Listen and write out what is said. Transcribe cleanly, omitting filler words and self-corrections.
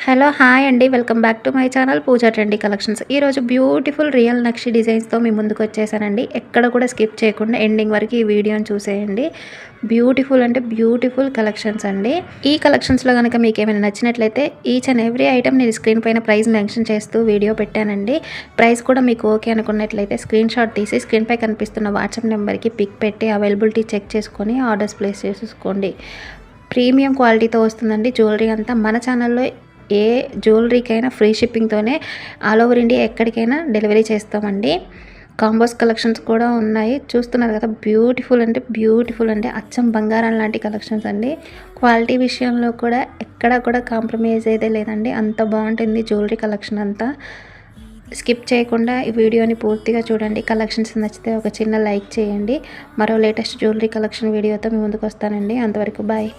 Hello hi అండి, welcome back to my channel Pooja trendy collections. ఈరోజు beautiful real నక్షి డిజైన్స్తో మీ ముందుకు వచ్చేసానండి. ఎక్కడ కూడా స్కిప్ చేయకుండా ఎండింగ్ వరకు ఈ వీడియోని చూసేయండి. బ్యూటిఫుల్ అంటే బ్యూటిఫుల్ కలెక్షన్స్ అండి. ఈ కలెక్షన్స్లో కనుక మీకు ఏమైనా నచ్చినట్లయితే ఈచ్ అండ్ ఎవ్రీ ఐటమ్ నేను స్క్రీన్ పైన ప్రైస్ మెన్షన్ చేస్తూ వీడియో పెట్టానండి. ప్రైస్ కూడా మీకు ఓకే అనుకున్నట్లయితే స్క్రీన్ షాట్ తీసి స్క్రీన్ పై కనిపిస్తున్న వాట్సాప్ నెంబర్కి పిక్ పెట్టి అవైలబిలిటీ చెక్ చేసుకొని ఆర్డర్స్ ప్లేస్ చేసుకోండి. ప్రీమియం క్వాలిటీతో వస్తుందండి జ్యువెలరీ అంతా. మన ఛానల్లో ఏ జ్యువెలరీకైనా ఫ్రీ షిప్పింగ్తోనే ఆల్ ఓవర్ ఇండియా ఎక్కడికైనా డెలివరీ చేస్తామండి. కాంబోస్ కలెక్షన్స్ కూడా ఉన్నాయి, చూస్తున్నారు కదా. బ్యూటిఫుల్ అంటే అచ్చం బంగారం లాంటి కలెక్షన్స్ అండి. క్వాలిటీ విషయంలో కూడా ఎక్కడా కూడా కాంప్రమైజ్ అయితే లేదండి. అంత బాగుంటుంది జ్యువెలరీ కలెక్షన్ అంతా. స్కిప్ చేయకుండా ఈ వీడియోని పూర్తిగా చూడండి. కలెక్షన్స్ నచ్చితే ఒక చిన్న లైక్ చేయండి. మరో లేటెస్ట్ జ్యువెలరీ కలెక్షన్ వీడియోతో మీ ముందుకు వస్తానండి. అంతవరకు బాయ్.